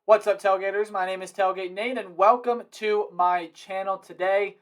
What's up, Tailgaters? My name is Tailgate Nate, and welcome to my channel. Today,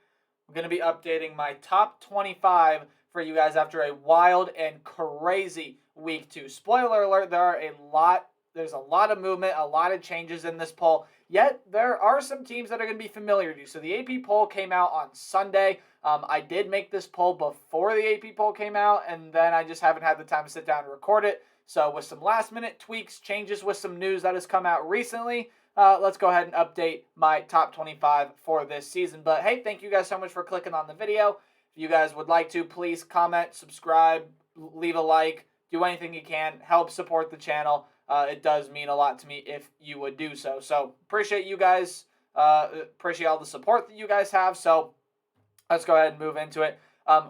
I'm going to be updating my top 25 for you guys after a wild and crazy week 2. Spoiler alert, there's a lot of movement, a lot of changes in this poll, yet there are some teams that are going to be familiar to you. So the AP poll came out on Sunday. I did make this poll before the AP poll came out, and then I just haven't had the time to sit down and record it. So with some last-minute tweaks, changes with some news that has come out recently, let's go ahead and update my top 25 for this season. But hey, thank you guys so much for clicking on the video. If you guys would like to, please comment, subscribe, leave a like, do anything you can, help support the channel. It does mean a lot to me if you would do so. So appreciate you guys, appreciate all the support that you guys have. So let's go ahead and move into it.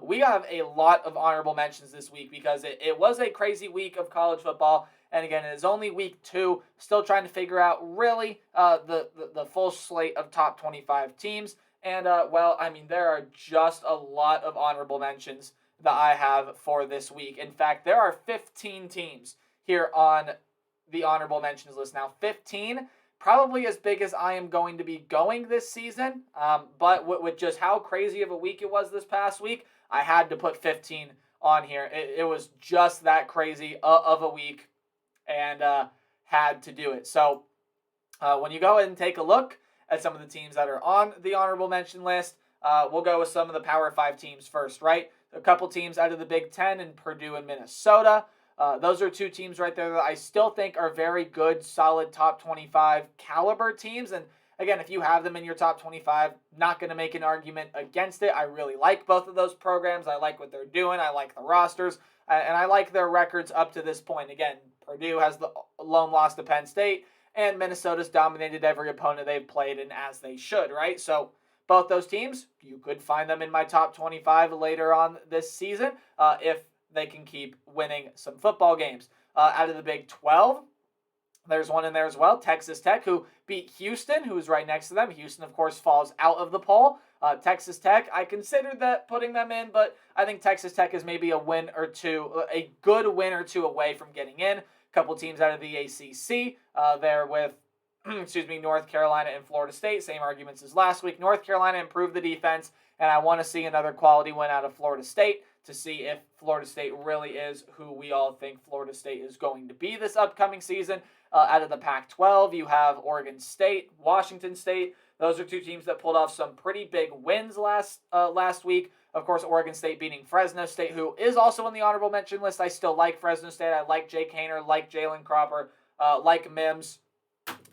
We have a lot of honorable mentions this week because it was a crazy week of college football. And again, it is only week 2. Still trying to figure out really the full slate of top 25 teams. And, well, I mean, there are just a lot of honorable mentions that I have for this week. In fact, there are 15 teams here on the honorable mentions list now. 15. Probably as big as I am going to be going this season, but with just how crazy of a week it was this past week, I had to put 15 on here. It was just that crazy of a week, and had to do it. So when you go ahead and take a look at some of the teams that are on the honorable mention list, we'll go with some of the Power 5 teams first, right? A couple teams out of the Big Ten in Purdue and Minnesota. Those are 2 teams right there that I still think are very good, solid top 25 caliber teams. And again, if you have them in your top 25, not going to make an argument against it. I really like both of those programs. I like what they're doing. I like the rosters. And I like their records up to this point. Again, Purdue has the lone loss to Penn State, and Minnesota's dominated every opponent they've played, and as they should, right? So both those teams, you could find them in my top 25 later on this season if they can keep winning some football games. Out of the Big 12, there's one in there as well, Texas Tech, who beat Houston, who's right next to them. Houston, of course, falls out of the poll. Texas Tech, I considered that putting them in, but I think Texas Tech is maybe a win or two, a good win or two away from getting in. A couple teams out of the ACC there with North Carolina and Florida State. Same arguments as last week. North Carolina improved the defense, and I want to see another quality win out of Florida State to see if Florida State really is who we all think Florida State is going to be this upcoming season. Out of the Pac-12, you have Oregon State, Washington State. Those are 2 teams that pulled off some pretty big wins last week. Of course, Oregon State beating Fresno State, who is also on the honorable mention list. I still like Fresno State. I like Jake Haener, like Jalen Cropper, like Mims,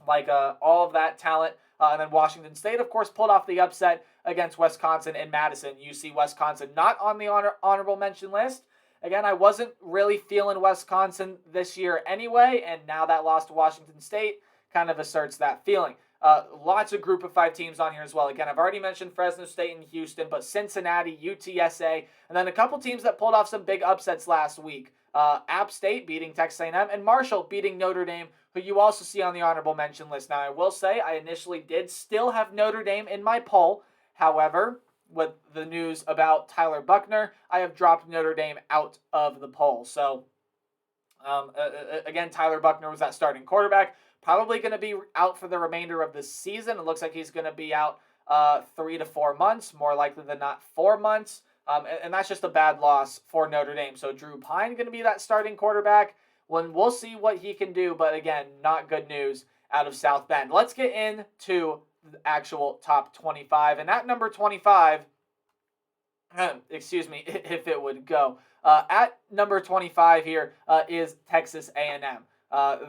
like all of that talent. And then Washington State, of course, pulled off the upset against Wisconsin and Madison. You see Wisconsin not on the honorable mention list. Again, I wasn't really feeling Wisconsin this year anyway, and now that loss to Washington State kind of asserts that feeling. Lots of Group of 5 teams on here as well. Again, I've already mentioned Fresno State and Houston, but Cincinnati, UTSA, and then a couple teams that pulled off some big upsets last week. App State beating Texas A&M, and Marshall beating Notre Dame, who you also see on the honorable mention list. Now, I will say I initially did still have Notre Dame in my poll. However, with the news about Tyler Buchner, I have dropped Notre Dame out of the poll. So, again, Tyler Buchner was that starting quarterback. Probably going to be out for the remainder of the season. It looks like he's going to be out 3 to 4 months, more likely than not 4 months. And that's just a bad loss for Notre Dame. So Drew Pine going to be that starting quarterback. We'll see what he can do, but again, not good news out of South Bend. Let's get into the actual top 25. And at number 25, excuse me, if it would go. At number 25 here is Texas A&M.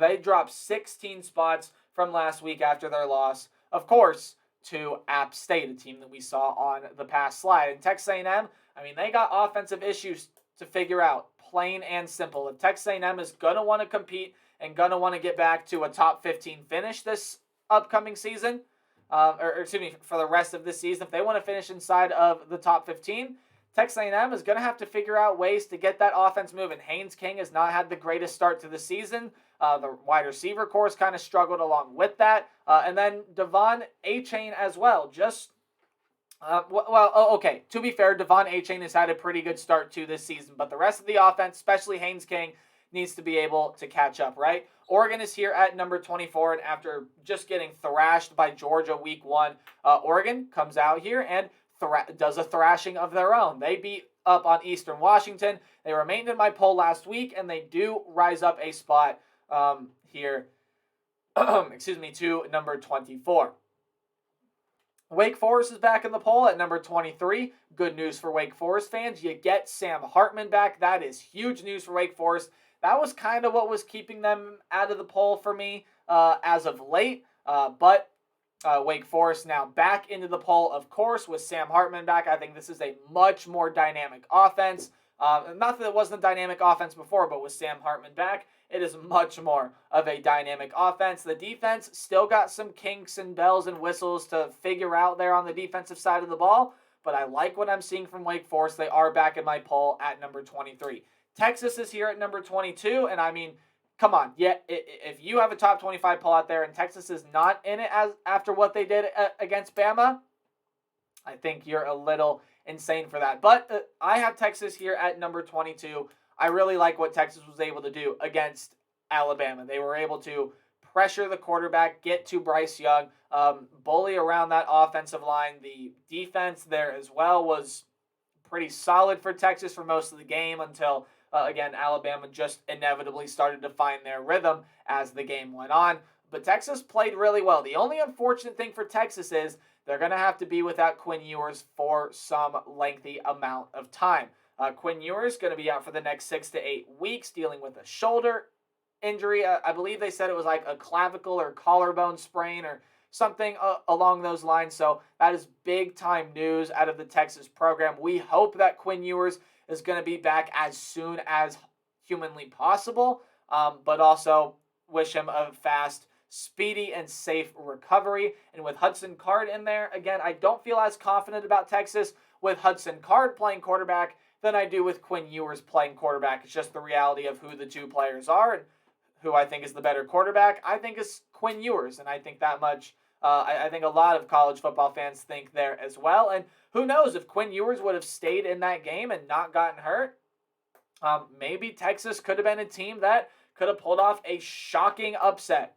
They dropped 16 spots from last week after their loss, of course, to App State, a team that we saw on the past slide. And Texas A&M, I mean, they got offensive issues to figure out, plain and simple. If Texas A&M is going to want to compete and going to want to get back to a top 15 finish this upcoming season, for the rest of this season, if they want to finish inside of the top 15, Texas A&M is going to have to figure out ways to get that offense moving. Haynes King has not had the greatest start to the season. The wide receiver course kind of struggled along with that. And then Devon Achane as well. Okay, to be fair, Devon Achane has had a pretty good start to this season. But the rest of the offense, especially Haynes King, needs to be able to catch up, right? Oregon is here at number 24, and after just getting thrashed by Georgia week 1, Oregon comes out here and does a thrashing of their own. They beat up on Eastern Washington. They remained in my poll last week, and they do rise up a spot here, excuse me, to number 24. Wake Forest is back in the poll at number 23. Good news for Wake Forest fans. You get Sam Hartman back. That is huge news for Wake Forest. That was kind of what was keeping them out of the poll for me as of late. But Wake Forest now back into the poll, of course, with Sam Hartman back. I think this is a much more dynamic offense. Not that it wasn't a dynamic offense before, but with Sam Hartman back, it is much more of a dynamic offense. The defense still got some kinks and bells and whistles to figure out there on the defensive side of the ball, but I like what I'm seeing from Wake Forest. They are back in my poll at number 23. Texas is here at number 22, and I mean, come on. Yeah, if you have a top 25 poll out there and Texas is not in it after what they did against Bama, I think you're a little insane for that. But I have Texas here at number 22. I really like what Texas was able to do against Alabama. They were able to pressure the quarterback, get to Bryce Young, bully around that offensive line. The defense there as well was pretty solid for Texas for most of the game until, again, Alabama just inevitably started to find their rhythm as the game went on. But Texas played really well. The only unfortunate thing for Texas is they're going to have to be without Quinn Ewers for some lengthy amount of time. Quinn Ewers going to be out for the next 6 to 8 weeks dealing with a shoulder injury. I believe they said it was like a clavicle or collarbone sprain or something along those lines. So that is big time news out of the Texas program. We hope that Quinn Ewers is going to be back as soon as humanly possible, but also wish him a fast, speedy, and safe recovery. And with Hudson Card in there, again, I don't feel as confident about Texas with Hudson Card playing quarterback than I do with Quinn Ewers playing quarterback. It's just the reality of who the two players are, and who I think is the better quarterback, I think, is Quinn Ewers. And I think that much, I think a lot of college football fans think there as well. And who knows, if Quinn Ewers would have stayed in that game and not gotten hurt, maybe Texas could have been a team that could have pulled off a shocking upset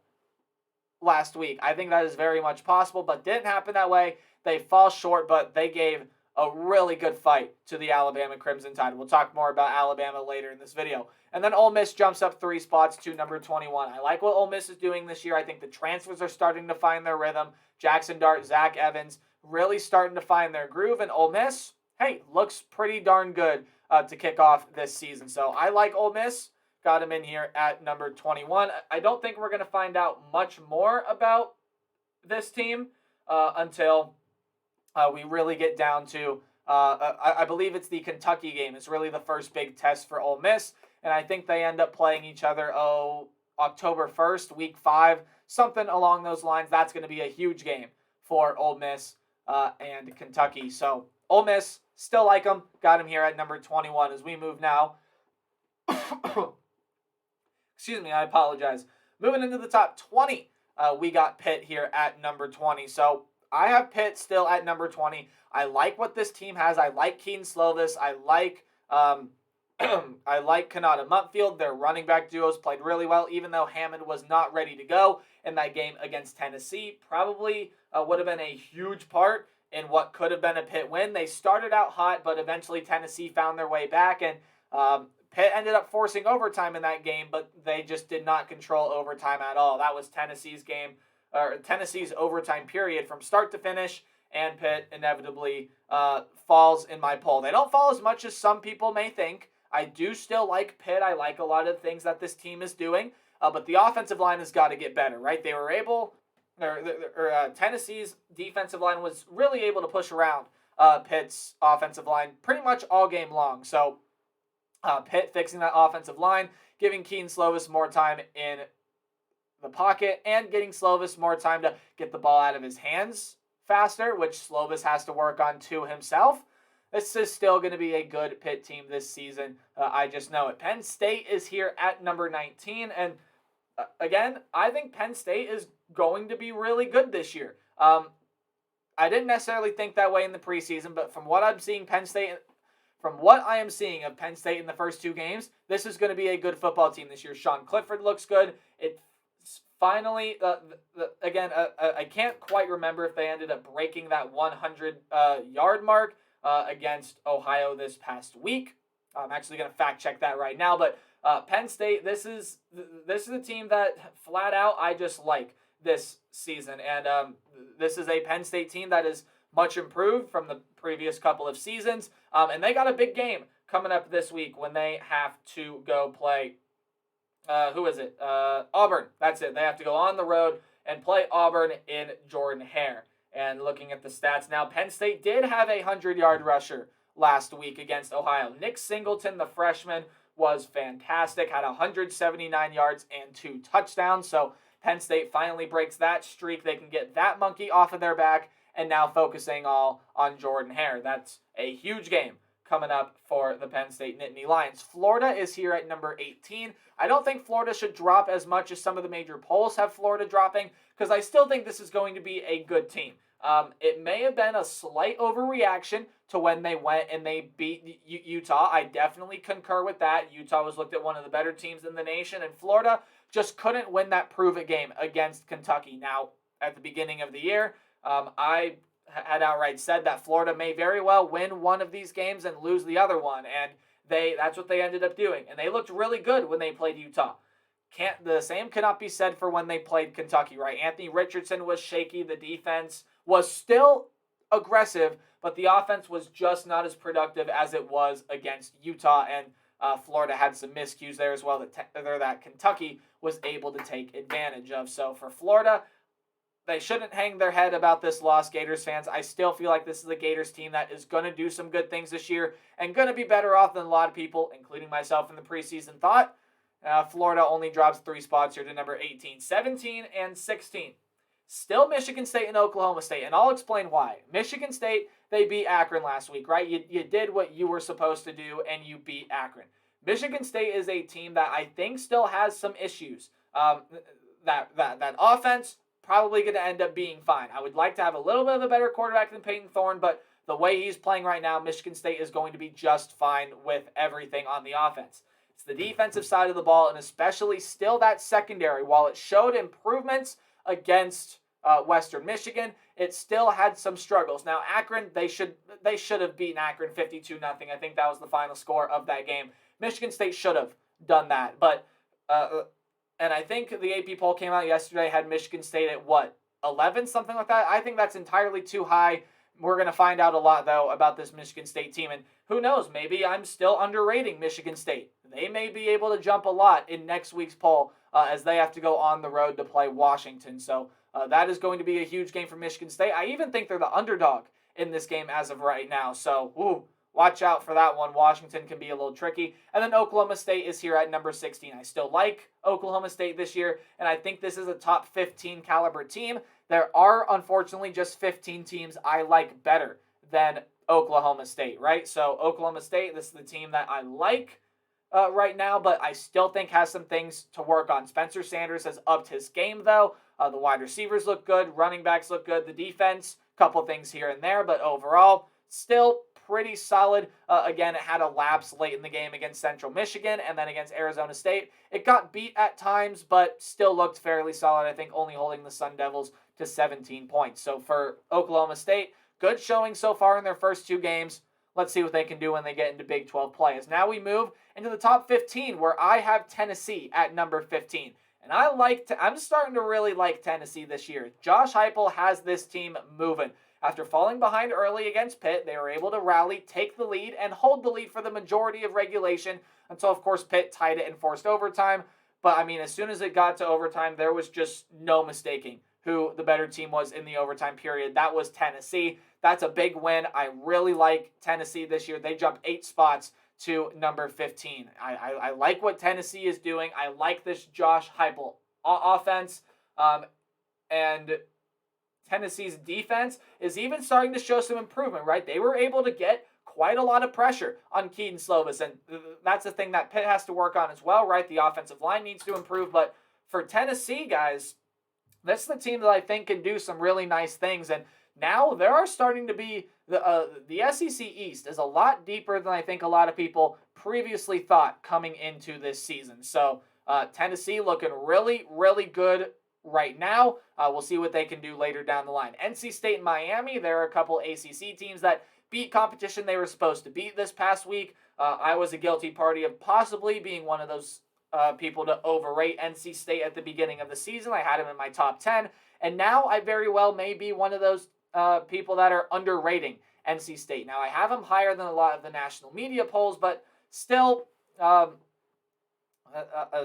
last week. I think that is very much possible, but didn't happen that way. They fall short, but they gave a really good fight to the Alabama Crimson Tide. We'll talk more about Alabama later in this video. And then Ole Miss jumps up 3 spots to number 21. I like what Ole Miss is doing this year. I think the transfers are starting to find their rhythm. Jackson Dart, Zach Evans, really starting to find their groove. And Ole Miss, hey, looks pretty darn good to kick off this season. So I like Ole Miss. Got him in here at number 21. I don't think we're going to find out much more about this team until we really get down to, I believe it's the Kentucky game. It's really the first big test for Ole Miss. And I think they end up playing each other, October 1st, week 5, something along those lines. That's going to be a huge game for Ole Miss and Kentucky. So Ole Miss, still like them. Got him here at number 21 as we move now. Excuse me, I apologize. Moving into the top 20, we got Pitt here at number 20. So I have Pitt still at number 20. I like what this team has. I like Keaton Slovis. I like I like Kanata Muntfield. Their running back duos played really well, even though Hammond was not ready to go in that game against Tennessee. Probably would have been a huge part in what could have been a Pitt win. They started out hot, but eventually Tennessee found their way back, and Pitt ended up forcing overtime in that game, but they just did not control overtime at all. That was Tennessee's game, or Tennessee's overtime period from start to finish, and Pitt inevitably falls in my poll. They don't fall as much as some people may think. I do still like Pitt. I like a lot of the things that this team is doing, but the offensive line has got to get better, right? They were able, Tennessee's defensive line was really able to push around Pitt's offensive line pretty much all game long. So Pitt fixing that offensive line, giving Keaton Slovis more time in the pocket, and getting Slovis more time to get the ball out of his hands faster, which Slovis has to work on too himself. This is still going to be a good Pitt team this season. I just know it. Penn State is here at number 19, and again, I think Penn State is going to be really good this year. I didn't necessarily think that way in the preseason, but from what I'm seeing, Penn State from what I am seeing of Penn State in the first 2 games, this is going to be a good football team this year. Sean Clifford looks good. It finally, again, I can't quite remember if they ended up breaking that 100-yard mark against Ohio this past week. I'm actually going to fact check that right now. But Penn State, this is a team that flat out I just like this season. And this is a Penn State team that is much improved from the previous couple of seasons. And they got a big game coming up this week when they have to go play, who is it? Auburn. That's it. They have to go on the road and play Auburn in Jordan-Hare. And looking at the stats now, Penn State did have a 100-yard rusher last week against Ohio. Nick Singleton, the freshman, was fantastic, had 179 yards and 2 touchdowns. So Penn State finally breaks that streak. They can get that monkey off of their back and now focusing all on Jordan-Hare. That's a huge game coming up for the Penn State Nittany Lions. Florida is here at number 18. I don't think Florida should drop as much as some of the major polls have Florida dropping, because I still think this is going to be a good team. It may have been a slight overreaction to when they went and they beat Utah. I definitely concur with that. Utah was looked at one of the better teams in the nation, and Florida just couldn't win that prove-it game against Kentucky. Now, at the beginning of the year, I had outright said that Florida may very well win one of these games and lose the other one, and that's what they ended up doing. And they looked really good when they played Utah. The same cannot be said for when they played Kentucky, right? Anthony Richardson was shaky. The defense was still aggressive, but the offense was just not as productive as it was against Utah, and Florida had some miscues there as well that Kentucky was able to take advantage of. So for Florida, they shouldn't hang their head about this loss, Gators fans. I still feel like this is a Gators team that is going to do some good things this year and going to be better off than a lot of people, including myself in the preseason, thought. Florida only drops 3 spots here to number 18, 17, and 16. Still Michigan State and Oklahoma State, and I'll explain why. Michigan State, they beat Akron last week, right? You did what you were supposed to do, and you beat Akron. Michigan State is a team that I think still has some issues. That offense probably going to end up being fine. I would like to have a little bit of a better quarterback than Peyton Thorne, but the way he's playing right now, Michigan State is going to be just fine with everything on the offense. It's the defensive side of the ball, and especially still that secondary. While it showed improvements against Western Michigan, it still had some struggles. Now, Akron, they should have beaten Akron 52-0. I think that was the final score of that game. Michigan State should have done that, but and I think the AP poll came out yesterday, had Michigan State at 11, something like that. I think that's entirely too high. We're going to find out a lot, though, about this Michigan State team. And who knows, maybe I'm still underrating Michigan State. They may be able to jump a lot in next week's poll as they have to go on the road to play Washington. So that is going to be a huge game for Michigan State. I even think they're the underdog in this game as of right now. So, watch out for that one. Washington can be a little tricky. And then Oklahoma State is here at number 16. I still like Oklahoma State this year, and I think this is a top 15 caliber team. There are, unfortunately, just 15 teams I like better than Oklahoma State, right? So Oklahoma State, this is the team that I like right now, but I still think has some things to work on. Spencer Sanders has upped his game, though. The wide receivers look good. Running backs look good. The defense, couple things here and there, but overall, still pretty solid. Again, it had a lapse late in the game against Central Michigan and then against Arizona State. It got beat at times, but still looked fairly solid. I think only holding the Sun Devils to 17 points. So for Oklahoma State, good showing so far in their first 2 games. Let's see what they can do when they get into Big 12 play. As now we move into the top 15, where I have Tennessee at number 15. And I'm starting to really like Tennessee this year. Josh Heupel has this team moving. After falling behind early against Pitt, they were able to rally, take the lead, and hold the lead for the majority of regulation until, of course, Pitt tied it and forced overtime. But, I mean, as soon as it got to overtime, there was just no mistaking who the better team was in the overtime period. That was Tennessee. That's a big win. I really like Tennessee this year. They jumped 8 spots to number 15. I like what Tennessee is doing. I like this Josh Heupel offense. And Tennessee's defense is even starting to show some improvement, right? They were able to get quite a lot of pressure on Keaton Slovis, and that's the thing that Pitt has to work on as well, right? The offensive line needs to improve, but for Tennessee, guys, that's the team that I think can do some really nice things, and now there are starting to be the SEC East is a lot deeper than I think a lot of people previously thought coming into this season. So Tennessee looking really, really good right now. We'll see what they can do later down the line. NC State and Miami, there are a couple ACC teams that beat competition they were supposed to beat this past week. I was a guilty party of possibly being one of those people to overrate NC State at the beginning of the season. I had them in my top 10, and now I very well may be one of those people that are underrating NC State. Now, I have them higher than a lot of the national media polls, but still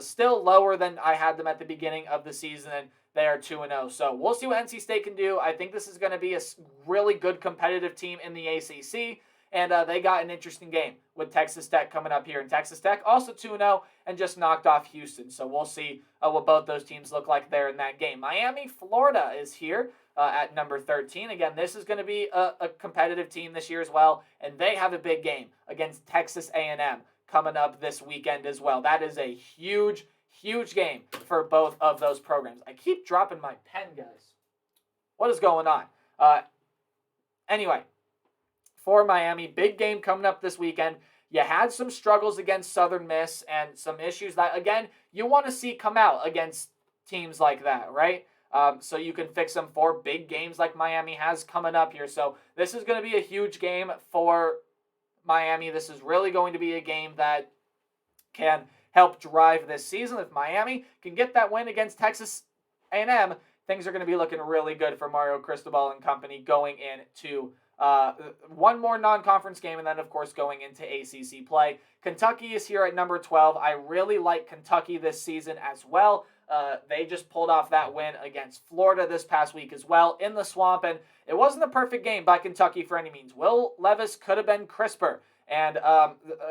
still lower than I had them at the beginning of the season, and they are 2-0. So we'll see what NC State can do. I think this is going to be a really good competitive team in the ACC, and they got an interesting game with Texas Tech coming up here. And Texas Tech also 2-0 and just knocked off Houston. So we'll see what both those teams look like there in that game. Miami, Florida is here at number 13. Again, this is going to be a competitive team this year as well, and they have a big game against Texas A&M coming up this weekend as well. That is a huge, huge game for both of those programs. I keep dropping my pen, guys. What is going on? Anyway, for Miami, big game coming up this weekend. You had some struggles against Southern Miss and some issues that, again, you want to see come out against teams like that, right? So you can fix them for big games like Miami has coming up here. So this is going to be a huge game for Miami. This is really going to be a game that can help drive this season. If Miami can get that win against Texas A&M, things are going to be looking really good for Mario Cristobal and company going into one more non-conference game, and then, of course, going into ACC play. Kentucky is here at number 12. I really like Kentucky this season as well. They just pulled off that win against Florida this past week as well in the Swamp, and it wasn't a perfect game by Kentucky for any means. Will Levis could have been crisper, and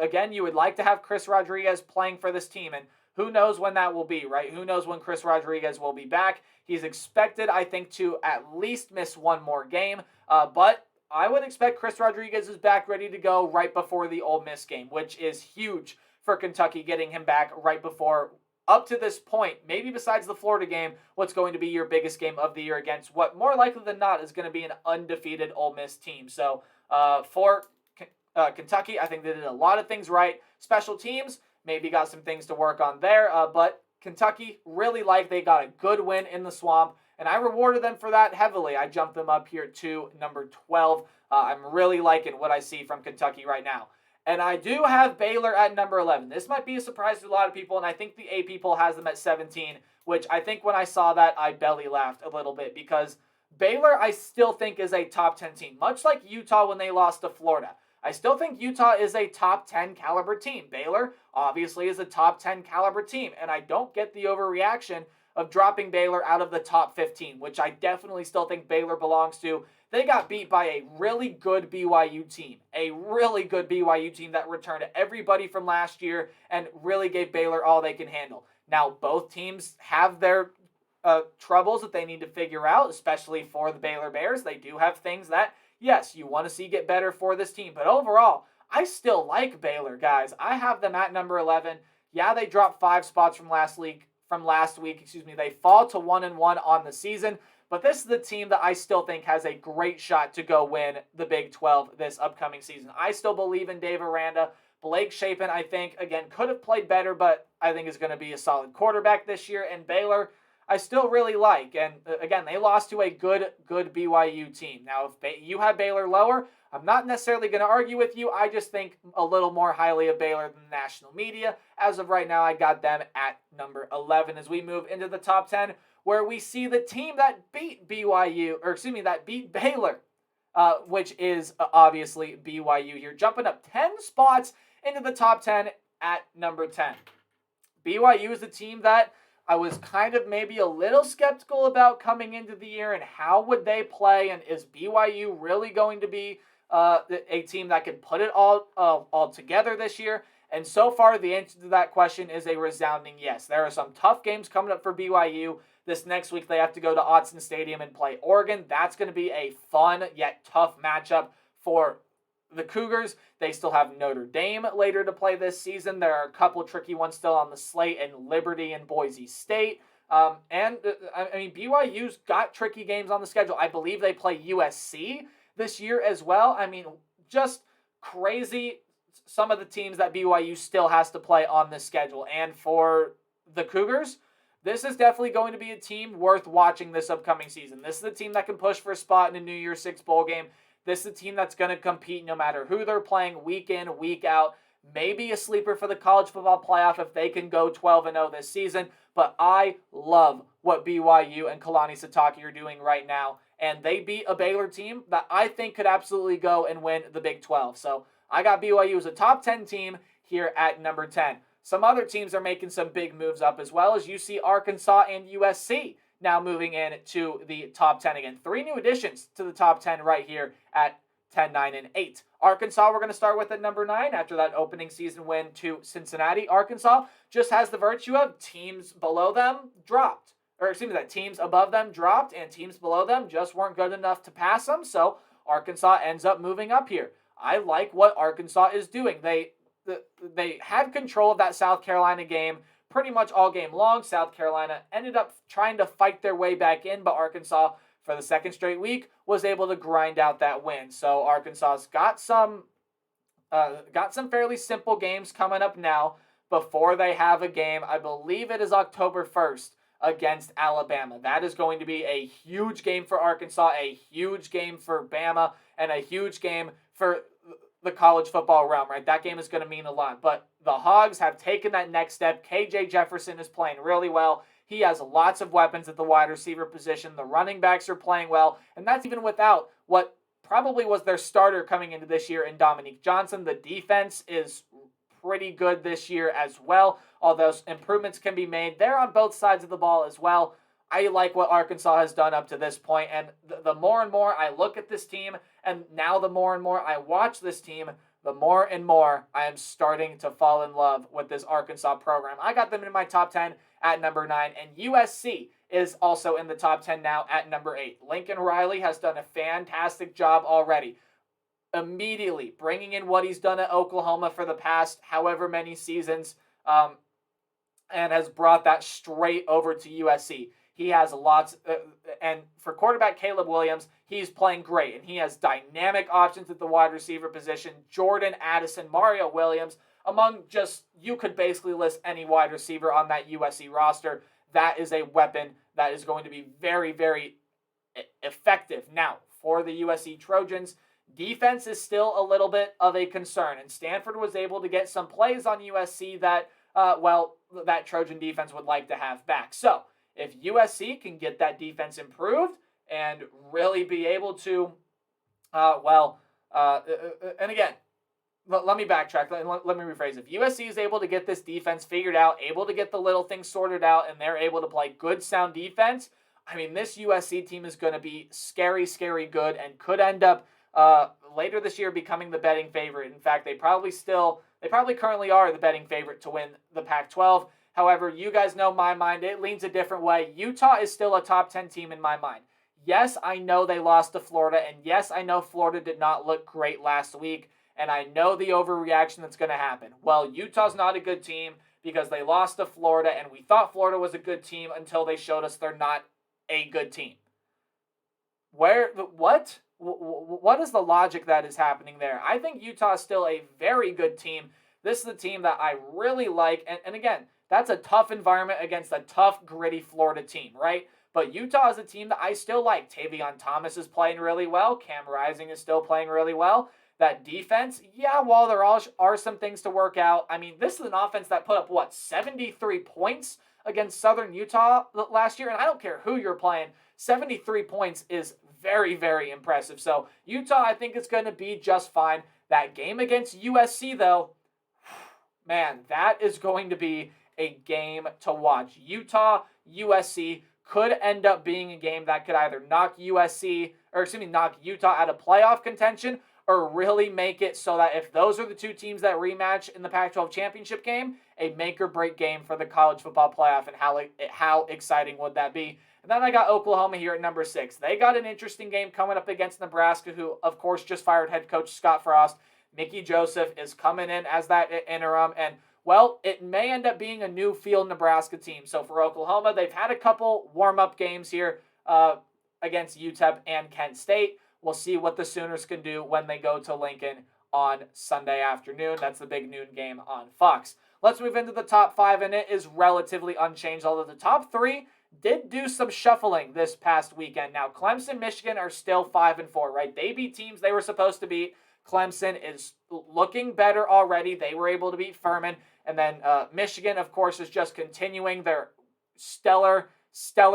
again, you would like to have Chris Rodriguez playing for this team, and who knows when that will be, right? Who knows when Chris Rodriguez will be back? He's expected, I think, to at least miss one more game, but I would expect Chris Rodriguez is back ready to go right before the Ole Miss game, which is huge for Kentucky, getting him back right before, up to this point, maybe besides the Florida game, what's going to be your biggest game of the year against what more likely than not is going to be an undefeated Ole Miss team. So for Kentucky, I think they did a lot of things right. Special teams, maybe got some things to work on there, but Kentucky really they got a good win in the Swamp, and I rewarded them for that heavily. I jumped them up here to number 12. I'm really liking what I see from Kentucky right now. And I do have Baylor at number 11. This might be a surprise to a lot of people, and I think the AP poll has them at 17, which I think when I saw that, I belly laughed a little bit, because Baylor I still think is a top 10 team, much like Utah when they lost to Florida. I still think Utah is a top 10 caliber team. Baylor obviously is a top 10 caliber team, and I don't get the overreaction of dropping Baylor out of the top 15, which I definitely still think Baylor belongs to. They got beat by a really good BYU team, that returned everybody from last year and really gave Baylor all they can handle. Now, both teams have their troubles that they need to figure out, especially for the Baylor Bears. They do have things that, yes, you want to see get better for this team, but overall, I still like Baylor, guys. I have them at number 11. Yeah, they dropped 5 spots from last week. They fall to 1-1 on the season, but this is the team that I still think has a great shot to go win the Big 12 this upcoming season. I still believe in Dave Aranda. Blake Shapen, I think, again, could have played better, but I think is going to be a solid quarterback this year. And Baylor, I still really like. And again, they lost to a good BYU team. Now, if you have Baylor lower, I'm not necessarily going to argue with you. I just think a little more highly of Baylor than the national media. As of right now, I got them at number 11 as we move into the top 10, where we see the team that beat Baylor, which is obviously BYU here, jumping up 10 spots into the top 10 at number 10. BYU is the team that I was kind of maybe a little skeptical about coming into the year, and how would they play, and is BYU really going to be a team that can put it all together this year? And so far, the answer to that question is a resounding yes. There are some tough games coming up for BYU. This next week, they have to go to Autzen Stadium and play Oregon. That's going to be a fun yet tough matchup for the Cougars. They still have Notre Dame later to play this season. There are a couple tricky ones still on the slate in Liberty and Boise State. I mean, BYU's got tricky games on the schedule. I believe they play USC this year as well. I mean, just crazy some of the teams that BYU still has to play on this schedule. And for the Cougars, this is definitely going to be a team worth watching this upcoming season. This is a team that can push for a spot in a New Year's Six bowl game. This is a team that's going to compete no matter who they're playing week in, week out. Maybe a sleeper for the college football playoff if they can go 12-0 this season. But I love what BYU and Kalani Sitake are doing right now. And they beat a Baylor team that I think could absolutely go and win the Big 12. So I got BYU as a top 10 team here at number 10. Some other teams are making some big moves up as well, as you see Arkansas and USC now moving in to the top 10 again. 3 new additions to the top 10 right here at 10, 9, and 8. Arkansas, we're going to start with at number 9 after that opening season win to Cincinnati. Arkansas just has the virtue of teams below them dropped. Or excuse me, that teams above them dropped and teams below them just weren't good enough to pass them. So Arkansas ends up moving up here. I like what Arkansas is doing. They had control of that South Carolina game pretty much all game long. South Carolina ended up trying to fight their way back in, but Arkansas, for the second straight week, was able to grind out that win. So Arkansas's got some fairly simple games coming up now before they have a game. I believe it is October 1st against Alabama. That is going to be a huge game for Arkansas, a huge game for Bama, and a huge game for the college football realm, right? That game is going to mean a lot. But the Hogs have taken that next step. KJ Jefferson is playing really well. He has lots of weapons at the wide receiver position. The running backs are playing well. And that's even without what probably was their starter coming into this year in Dominique Johnson. The defense is pretty good this year as well. Although improvements can be made. They're on both sides of the ball as well. I like what Arkansas has done up to this point, and the more and more I look at this team, and now the more and more I watch this team, the more and more I am starting to fall in love with this Arkansas program. I got them in my top 10 at number 9, and USC is also in the top 10 now at number 8. Lincoln Riley has done a fantastic job already. Immediately bringing in what he's done at Oklahoma for the past however many seasons, and has brought that straight over to USC. He has lots, and for quarterback Caleb Williams, he's playing great, and he has dynamic options at the wide receiver position. Jordan Addison, Mario Williams, among just, you could basically list any wide receiver on that USC roster. That is a weapon that is going to be very, very effective. Now, for the USC Trojans, defense is still a little bit of a concern, and Stanford was able to get some plays on USC that, that Trojan defense would like to have back. So, if USC can get that defense improved and really be able to, and again, let me backtrack. Let me rephrase. If USC is able to get this defense figured out, able to get the little things sorted out, and they're able to play good, sound defense, I mean, this USC team is going to be scary, scary good and could end up later this year becoming the betting favorite. In fact, they probably currently are the betting favorite to win the Pac-12. However, you guys know my mind. It leans a different way. Utah is still a top 10 team in my mind. Yes, I know they lost to Florida, and yes, I know Florida did not look great last week, and I know the overreaction that's going to happen. Well, Utah's not a good team because they lost to Florida, and we thought Florida was a good team until they showed us they're not a good team. What? What is the logic that is happening there? I think Utah is still a very good team. This is a team that I really like, and again, that's a tough environment against a tough, gritty Florida team, right? But Utah is a team that I still like. Tavion Thomas is playing really well. Cam Rising is still playing really well. That defense, yeah, while there are some things to work out, I mean, this is an offense that put up, 73 points against Southern Utah last year? And I don't care who you're playing, 73 points is very, very impressive. So Utah, I think, is going to be just fine. That game against USC, though, man, that is going to be a game to watch. Utah, USC could end up being a game that could either knock knock Utah out of playoff contention or really make it so that if those are the two teams that rematch in the Pac-12 championship game, a make or break game for the college football playoff, and how exciting would that be? And then I got Oklahoma here at number 6. They got an interesting game coming up against Nebraska, who, of course, just fired head coach Scott Frost. Mickey Joseph is coming in as that interim, and Well, it may end up being a new field Nebraska team. So for Oklahoma, they've had a couple warm-up games here against UTEP and Kent State. We'll see what the Sooners can do when they go to Lincoln on Sunday afternoon. That's the big noon game on Fox. Let's move into the top 5, and it is relatively unchanged, although the top 3 did do some shuffling this past weekend. Now, Clemson, Michigan are still 5-4, right? They beat teams they were supposed to beat. Clemson is looking better already. They were able to beat Furman. And then Michigan, of course, is just continuing their stellar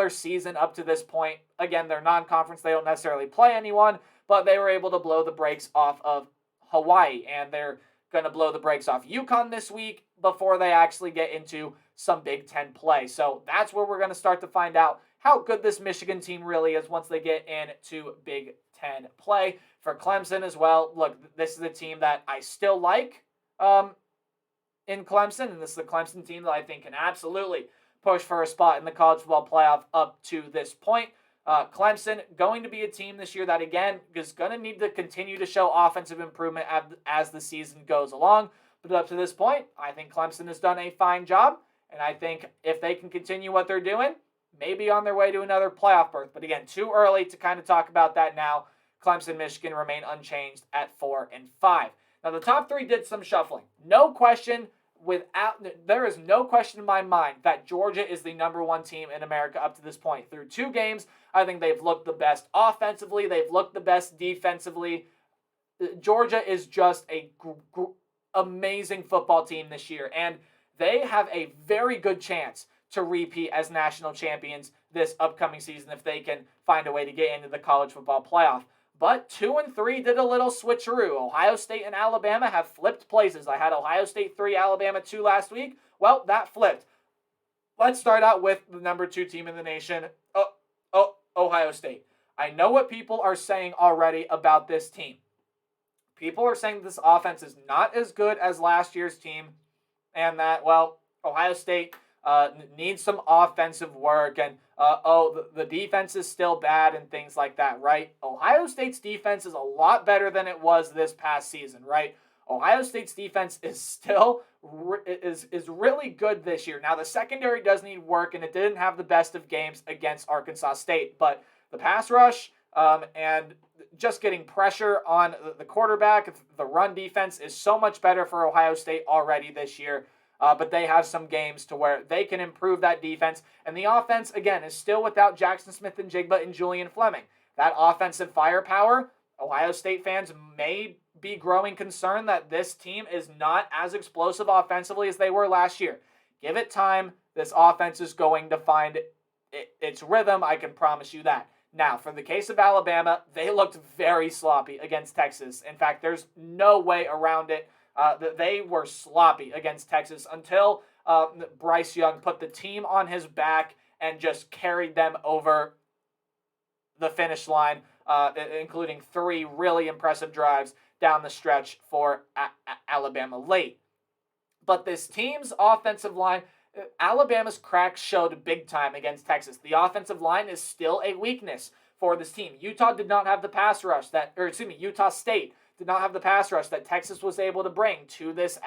season up to this point. Again, they're non-conference. They don't necessarily play anyone, but they were able to blow the brakes off of Hawaii. And they're going to blow the brakes off UConn this week before they actually get into some Big Ten play. So that's where we're going to start to find out how good this Michigan team really is once they get into Big Ten play. For Clemson as well, look, this is a team that I still like in Clemson, and this is the Clemson team that I think can absolutely push for a spot in the college football playoff up to this point. Clemson going to be a team this year that, again, is going to need to continue to show offensive improvement as the season goes along. But up to this point, I think Clemson has done a fine job, and I think if they can continue what they're doing, maybe on their way to another playoff berth. But again, too early to kind of talk about that now. Clemson, Michigan remain unchanged at 4 and 5. Now, the top 3 did some shuffling. No question, there is no question in my mind that Georgia is the number 1 team in America up to this point. Through 2 games, I think they've looked the best offensively. They've looked the best defensively. Georgia is just a amazing football team this year, and they have a very good chance to repeat as national champions this upcoming season if they can find a way to get into the college football playoff. But 2 and 3 did a little switcheroo. Ohio State and Alabama have flipped places. I had Ohio State 3, Alabama 2 last week. Well, that flipped. Let's start out with the number 2 team in the nation, Ohio State. I know what people are saying already about this team. People are saying this offense is not as good as last year's team, and that, well, Ohio State needs some offensive work, and the defense is still bad and things like that, right? Ohio State's defense is a lot better than it was this past season, right? Ohio State's defense is still is really good this year. Now, the secondary does need work, and it didn't have the best of games against Arkansas State, but the pass rush and just getting pressure on the quarterback, the run defense is so much better for Ohio State already this year. But they have some games to where they can improve that defense. And the offense, again, is still without Jackson Smith and Jigba and Julian Fleming. That offensive firepower, Ohio State fans may be growing concerned that this team is not as explosive offensively as they were last year. Give it time. This offense is going to find its rhythm. I can promise you that. Now, for the case of Alabama, they looked very sloppy against Texas. In fact, there's no way around it. They were sloppy against Texas until Bryce Young put the team on his back and just carried them over the finish line, including 3 really impressive drives down the stretch for Alabama late. But this team's offensive line, Alabama's cracks showed big time against Texas. The offensive line is still a weakness for this team. Utah did not have the pass rush Utah State did not have the pass rush that Texas was able to bring to this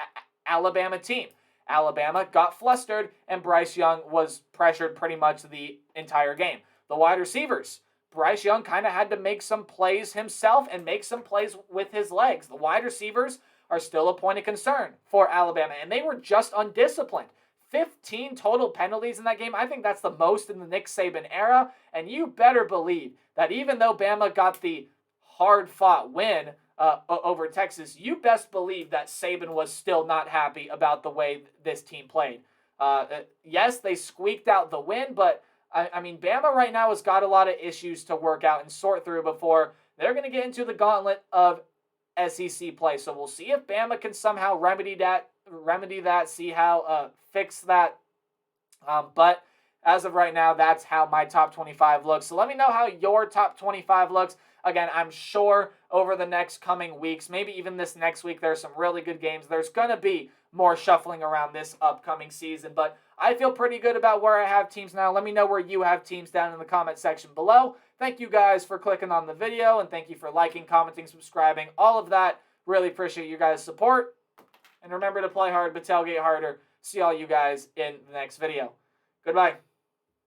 Alabama team. Alabama got flustered, and Bryce Young was pressured pretty much the entire game. The wide receivers, Bryce Young kind of had to make some plays himself and make some plays with his legs. The wide receivers are still a point of concern for Alabama, and they were just undisciplined. 15 total penalties in that game. I think that's the most in the Nick Saban era, and you better believe that even though Bama got the hard-fought win over Texas, you best believe that Saban was still not happy about the way this team played. Yes, they squeaked out the win, but I mean, Bama right now has got a lot of issues to work out and sort through before they're going to get into the gauntlet of SEC play. So we'll see if Bama can somehow remedy that, see how fix that. But as of right now, that's how my top 25 looks. So let me know how your top 25 looks. Again, I'm sure over the next coming weeks, maybe even this next week, there's some really good games. There's going to be more shuffling around this upcoming season, but I feel pretty good about where I have teams now. Let me know where you have teams down in the comment section below. Thank you guys for clicking on the video, and thank you for liking, commenting, subscribing, all of that. Really appreciate you guys' support. And remember to play hard, but tailgate harder. See all you guys in the next video. Goodbye.